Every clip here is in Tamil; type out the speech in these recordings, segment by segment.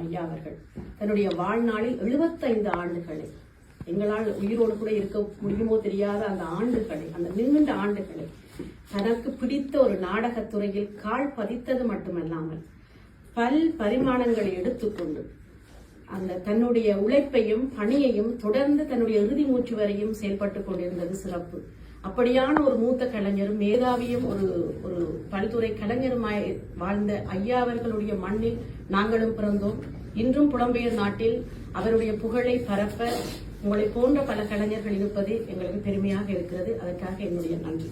ஐயா அவர்கள் தன்னுடைய வாழ்நாளில் 75 ஆண்டுகளை எங்களால் உயிரோடு கூட இருக்க முடியுமோ தெரியாத அந்த ஆண்டுகளை, அந்த நீண்ட ஆண்டுகளை தனக்கு பிடித்த ஒரு நாடகத்துறையில் கால் பதித்தது மட்டுமல்லாமல் பல் பரிமாணங்களை எடுத்துக்கொண்டு அந்த தன்னுடைய உழைப்பையும் பணியையும் தொடர்ந்து தன்னுடைய இறுதி மூச்சு வரையும் செயல்பட்டுக் கொண்டிருந்தது சிறப்பு. அப்படியான ஒரு மூத்த கலைஞரும் மேதாவியும் ஒரு பல்துறை கலைஞருமாய் வாழ்ந்த ஐயா அவர்களுடைய மண்ணில் நாங்களும் பிறந்தோம். இன்றும் புலம்பெயர் நாட்டில் அவருடைய புகழை பரப்ப உங்களை போன்ற பல கலைஞர்கள் இருப்பது எங்களுக்கு பெருமையாக இருக்கிறது. அதற்காக என்னுடைய நன்றி.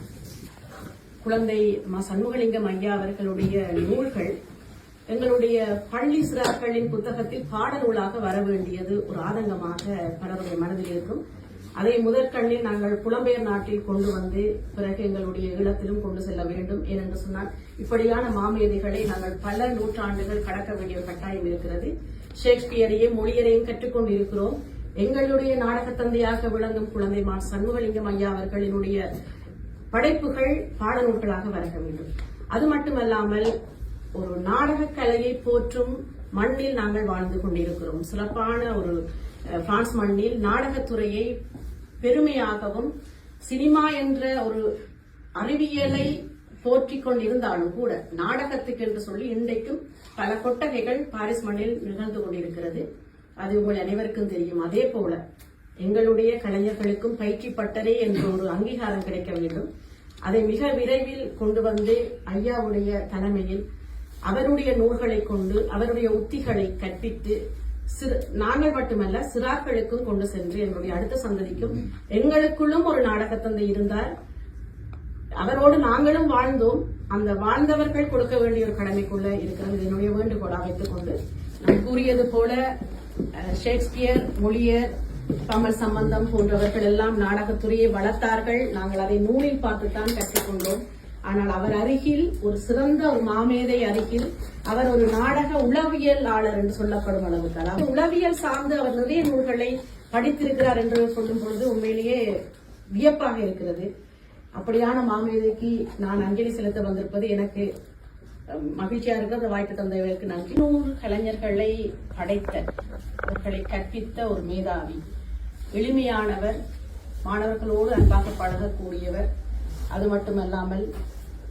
குழந்தை சண்முகலிங்கம் ஐயா அவர்களுடைய நூல்கள் எங்களுடைய பள்ளி சிறார்களின் புத்தகத்தில் பாடநூலாக வர வேண்டியது ஒரு ஆதங்கமாக பலருடைய மனதில் இருக்கும். அதை முதற்கண்ணில் நாங்கள் புலம்பெயர் நாட்டில் கொண்டு வந்து பிறகு எங்களுடைய ஈழத்திலும் கொண்டு செல்ல வேண்டும். ஏனென்று சொன்னால் இப்படியான மாமேதைகளை நாங்கள் பல நூற்றாண்டுகள் கடக்க வேண்டிய கட்டாயம் இருக்கிறது. ஷேக்ஸ்பியரையும் மொழியரையும் கற்றுக்கொண்டு இருக்கிறோம். எங்களுடைய நாடகத்தந்தையாக விளங்கும் குழந்தை சண்முகலிங்கம் ஐயா அவர்களினுடைய படைப்புகள் பாடநூல்களாக வர வேண்டும். அது மட்டுமல்லாமல் ஒரு நாடக கலையை போற்றும் மண்ணில் நாங்கள் வாழ்ந்து கொண்டிருக்கிறோம். சிறப்பான ஒரு பிரான்ஸ் மண்ணில் நாடகத்துறையை பெருமையாகவும் சினிமா என்ற ஒரு அறிவியலை போற்றிக் கொண்டிருந்தாலும் கூட நாடகத்துக்கு என்று சொல்லி இன்றைக்கும் பல கொட்டகைகள் பாரிஸ் மண்ணில் நிகழ்ந்து கொண்டிருக்கிறது. அது உங்கள் அனைவருக்கும் தெரியும். அதே போல எங்களுடைய கலைஞர்களுக்கும் பயிற்சி பட்டறை என்ற ஒரு அங்கீகாரம் கிடைக்க வேண்டும். அதை மிக விரைவில் கொண்டு வந்து ஐயாவுடைய தலைமையில் அவருடைய நூல்களை கொண்டு அவருடைய உத்திகளை கற்பித்து நாங்கள் மட்டுமல்ல சிறார்களுக்கும் கொண்டு சென்று எங்களுடைய அடுத்த சந்ததிக்கும் எங்களுக்குள்ளும் ஒரு நாடகத்தந்தை இருந்தார். அவரோடு நாங்களும் வாழ்ந்தோம். அந்த வாழ்ந்தவர்கள் கொடுக்க வேண்டிய ஒரு கடமைக்குள்ள இருக்கிறது. என்னுடைய வேண்டுகோளை வைத்துக் கொண்டு நான் கூறியது போல ஷேக்ஸ்பியர், மொழியர், கமல் சம்பந்தம் போன்றவர்கள் எல்லாம் நாடகத்துறையை வளர்த்தார்கள். நாங்கள் அதை நூலில் பார்த்துத்தான் கற்றுக்கொண்டோம். ஆனால் அவர் அருகில் ஒரு சிறந்த ஒரு மாமேதை அருகில் அவர் ஒரு நாடக உளவியலாளர் என்று சொல்லப்படும் அளவுக்கு உளவியல் சார்ந்து அவர் நிறைய நூல்களை படித்திருக்கிறார் என்று சொல்லும் பொழுது உண்மையிலேயே வியப்பாக இருக்கிறது. அப்படியான மாமேதைக்கு நான் அஞ்சலி செலுத்த வந்திருப்பது எனக்கு மகிழ்ச்சியா இருக்கிறது. வாய்ப்பு தந்தவர்களுக்கு நன்றி. 100 கலைஞர்களை படைத்த அவர்களை கற்பித்த ஒரு மேதாவி, எளிமையானவர், மாணவர்களோடு அன்பாக பழகக்கூடியவர். அது மட்டுமல்லாமல்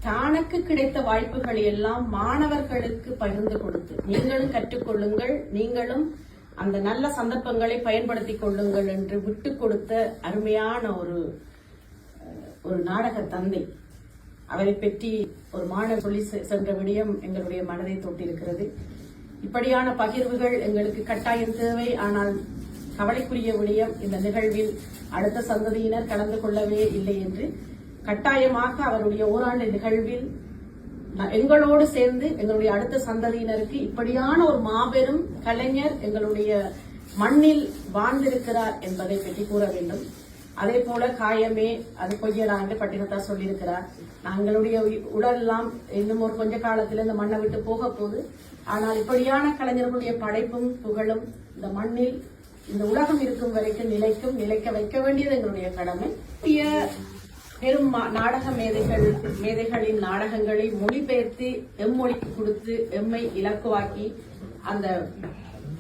தனக்கு கிடைத்த வாய்ப்புகளை எல்லாம் மாணவர்களுக்கு பகிர்ந்து கொடுத்து நீங்களும் கற்றுக்கொள்ளுங்கள், நீங்களும் அந்த நல்ல சந்தர்ப்பங்களை பயன்படுத்திக் கொள்ளுங்கள் என்று விட்டுக் கொடுத்த அருமையான ஒரு நாடக தந்தை. அவரை பற்றி ஒரு மாணவர் சொல்லி சென்ற விடயம் எங்களுடைய மனதை தொட்டிருக்கிறது. இப்படியான பகிர்வுகள் எங்களுக்கு கட்டாயம் தேவை. ஆனால் கவலைக்குரிய விடயம் இந்த நிகழ்வில் அடுத்த சந்ததியினர் கலந்து கொள்ளவே இல்லை என்று கட்டாயமாக அவருடைய ஓராண்டு நிகழ்வில் எங்களோடு சேர்ந்து எங்களுடைய அடுத்த சந்ததியினருக்கு இப்படியான ஒரு மாபெரும் கலைஞர் எங்களுடைய மண்ணில் வாழ்ந்திருக்கிறார் என்பதை பற்றி கூற வேண்டும். அதே போல காயமே அது பொய்யடா என்று பட்டினத்தார் சொல்லியிருக்கிறார். நாங்களுடைய உடலெல்லாம் இன்னும் ஒரு கொஞ்ச காலத்தில் இந்த மண்ணை விட்டு போக போகுது. ஆனால் இப்படியான கலைஞர்களுடைய படைப்பும் புகழும் இந்த மண்ணில் இந்த உலகம் இருக்கும் வரைக்கும் நிலைக்க வைக்க வேண்டியது எங்களுடைய கடமை. பெரும் நாடக மேதைகளின் நாடகங்களை மொழிபெயர்த்து எம்மொழிக்கு கொடுத்து எம்மை இலக்குவாக்கி அந்த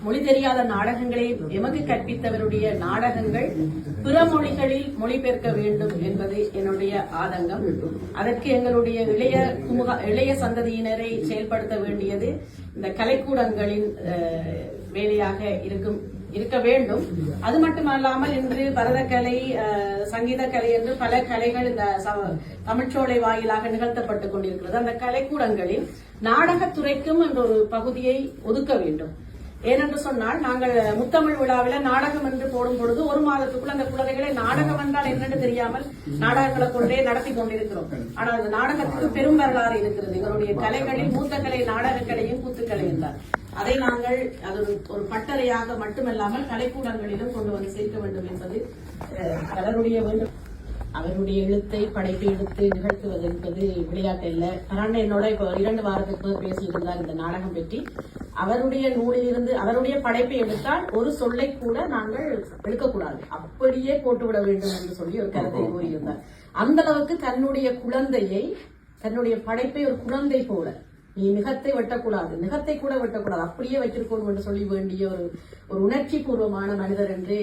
மொழி தெரியாத நாடகங்களை எமக்கு கற்பித்தவருடைய நாடகங்கள் பிற மொழிகளில் மொழிபெயர்க்க வேண்டும் என்பது என்னுடைய ஆதங்கம். அதற்கு எங்களுடைய இளைய சந்ததியினரை செயல்படுத்த வேண்டியது இந்த கலைக்கூடங்களின் வேலையாக இருக்க வேண்டும். அது மட்டுமல்லாமல் இன்று பரதக்கலை, சங்கீத கலை என்று பல கலைகள் இந்த தமிழ்ச்சோலை வாயிலாக நிகழ்த்தப்பட்டுக் கொண்டிருக்கிறது. அந்த கலைக்கூடங்களில் நாடகத்துறைக்கும் என்ற ஒரு பகுதியை ஒதுக்க வேண்டும். ஏனென்று சொன்னால் நாங்கள் முத்தமிழ் விழாவில் நாடகம் என்று போடும் பொழுது ஒரு மாதத்துக்குள்ள அந்த குழந்தைகளை நாடகம் என்றால் என்னென்று தெரியாமல் நாடகங்களை கொண்டே நடத்தி கொண்டிருக்கிறோம். ஆனால் அந்த நாடகத்துக்கு பெரும் வரலாறு இருக்கிறது. எங்களுடைய கலைகளில் மூத்த கலை நாடகக்கலையும் கூத்துக்கலை என்றார். அதை நாங்கள் அது ஒரு பட்டறையாக மட்டுமல்லாமல் கலைக்கூடங்களிலும் கொண்டு வந்து சேர்க்க வேண்டும் என்பது பலருடைய வேண்டும். அவருடைய எழுத்தை படைப்பை எடுத்து நிகழ்த்துவது என்பது விளையாட்டு இல்லை. கரண் என்னோட இப்போ 2 வாரத்துக்கு பேசிட்டு இருந்தார் இந்த நாடகம் பற்றி. அவருடைய நூலிலிருந்து அவருடைய படைப்பை எடுத்தால் ஒரு சொல்லை கூட நாங்கள் எடுக்கக்கூடாது, அப்படியே போட்டுவிட வேண்டும் என்று சொல்லி ஒரு கருத்தை கூறியிருந்தார். அந்த அளவுக்கு தன்னுடைய குழந்தையை, தன்னுடைய படைப்பை ஒரு குழந்தை போல நீ நிகத்தை வெட்டக்கூடாது, நிகத்தை கூட வெட்டக்கூடாது, அப்படியே வைத்திருக்கணும் என்று சொல்லி வேண்டிய ஒரு உணர்ச்சி பூர்வமான மனிதர் என்று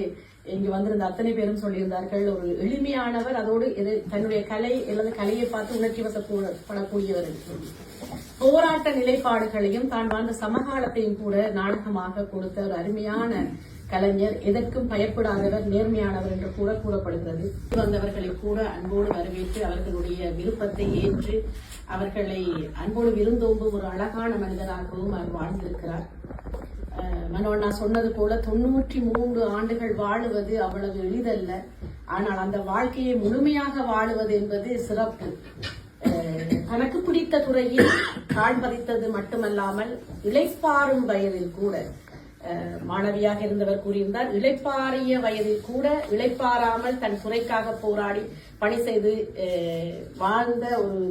இங்கு வந்திருந்த அத்தனை பேரும் சொல்லியிருந்தார்கள். ஒரு எளிமையானவர், அதோடு தன்னுடைய கலை அல்லது கலையை பார்த்து உணர்ச்சி வசப்படக்கூடியவர் என்று சொல்லி போராட்ட நிலைப்பாடுகளையும் தான் வாழ்ந்த சமகாலத்தையும் கூட நாடகமாக கொடுத்த ஒரு அருமையான கலைஞர், எதற்கும் பயப்படாதவர், நேர்மையானவர் என்று கூட கூறப்படுகிறது. வந்தவர்களை கூட அன்போடு வரவேற்று அவர்களுடைய விருப்பத்தை ஏற்று அவர்களை அன்போடு விருந்தோம்பும் ஒரு அழகான மனிதராகவும் அவர் வாழ்ந்திருக்கிறார். மனோண்ணா சொன்னது போல 93 ஆண்டுகள் வாழுவது அவ்வளவு எளிதல்ல. ஆனால் அந்த வாழ்க்கையை முழுமையாக வாழுவது என்பது சிறப்பு. தனக்கு பிடித்த துறையில் கால் பதித்தது மட்டுமல்லாமல் இளைப்பாறும் வயதில் கூட, மாணவியாக இருந்தவர் கூறியிருந்தார், இளைப்பாறிய வயதில் கூட இளைப்பாறாமல் தன் துறைக்காக போராடி பணி செய்து வாழ்ந்த ஒரு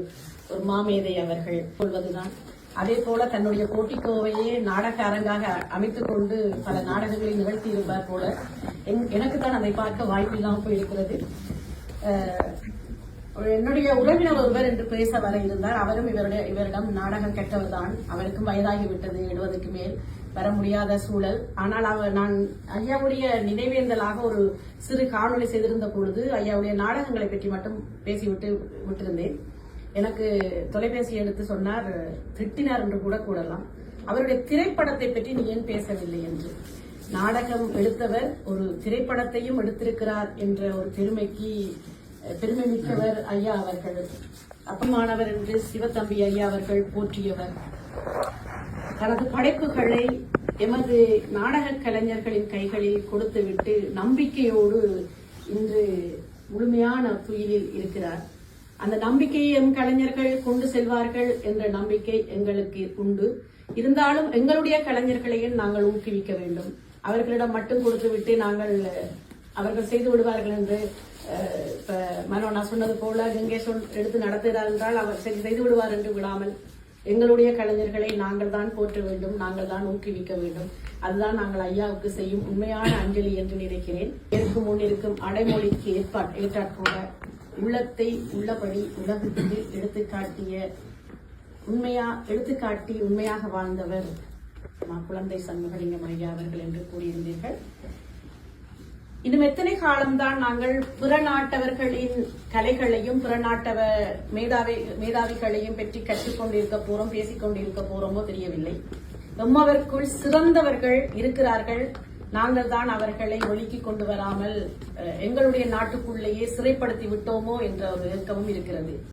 மாமேதை அவர்கள் சொல்வதுதான். அதே போல தன்னுடைய போட்டிக்கோவையே நாடக அரங்காக அமைத்துக் கொண்டு பல நாடகங்களை நிகழ்த்தியிருப்பார் போல. எனக்கு தான் அதை பார்க்க வாய்ப்பில்லாமல் போயிருக்கிறது. என்னுடைய உறவினர் ஒருவர் என்று பேச வர இருந்தார். அவரும் இவரிடம் நாடகம் கற்றவர் தான். அவருக்கும் வயதாகிவிட்டது, 70க்கு மேல், வர முடியாத சூழல். ஆனால் நான் ஐயாவுடைய நினைவேந்தலாக ஒரு சிறு காணொலி செய்திருந்த பொழுது ஐயாவுடைய நாடகங்களை பற்றி மட்டும் விட்டிருந்தேன். எனக்கு தொலைபேசி எடுத்து சொன்னார், திட்டினார் என்று கூட கூடலாம், அவருடைய திரைப்படத்தை பற்றி நீ ஏன் பேசவில்லை என்று. நாடகம் எடுத்தவர் ஒரு திரைப்படத்தையும் எடுத்திருக்கிறார் என்ற ஒரு பெருமை மிக்கவர் ஐயா அவர்கள். அப்பமானவர் என்று சிவத்தம்பி ஐயா அவர்கள் போற்றியவர். தனது படைப்புகளை எமது நாடக கலைஞர்களின் கைகளில் கொடுத்துவிட்டு நம்பிக்கையோடு இன்று முழுமையான துயிலில் இருக்கிறார். அந்த நம்பிக்கையை எம் கலைஞர்கள் கொண்டு செல்வார்கள் என்ற நம்பிக்கை எங்களுக்கு உண்டு. இருந்தாலும் எங்களுடைய கலைஞர்களையும் நாங்கள் ஊக்குவிக்க வேண்டும். அவர்களிடம் மட்டும் கொடுத்துவிட்டு அவர்கள் செய்து விடுவார்கள் என்று இப்ப மனோண்ணா சொன்னது போல கங்கேஷ் எடுத்து நடத்துகிறார் என்றால் அவர் செய்து விடுவார் என்று விடாமல் எங்களுடைய கலைஞர்களை நாங்கள் தான் போற்ற வேண்டும், நாங்கள் தான் ஊக்குவிக்க வேண்டும். அதுதான் நாங்கள் ஐயாவுக்கு செய்யும் உண்மையான அஞ்சலி என்று நினைக்கிறேன். இதற்கு முன் இருக்கும் அடைமொழிக்கு ஏற்றாற்போல உள்ளத்தை உள்ளபடி உலகத்துக்கு எடுத்துக்காட்டி உண்மையாக வாழ்ந்தவர் குழந்தை சண்முகலிங்கம் ஐயா அவர்கள் என்று கூறியிருந்தீர்கள். இன்னும் எத்தனை காலம்தான் நாங்கள் பிற நாட்டவர்களின் கலைகளையும் பிற நாட்டவ மேதாவிகளையும் பற்றி கற்றுக்கொண்டிருக்க போறோம், பேசிக் கொண்டிருக்க போறோமோ தெரியவில்லை. நம்மவருக்குள் சிறந்தவர்கள் இருக்கிறார்கள். நாங்கள் தான் அவர்களை ஒழுக்கிக் கொண்டு வராமல் எங்களுடைய நாட்டுக்குள்ளேயே சிறைப்படுத்தி விட்டோமோ என்ற ஒரு ஏக்கமும் இருக்கிறது.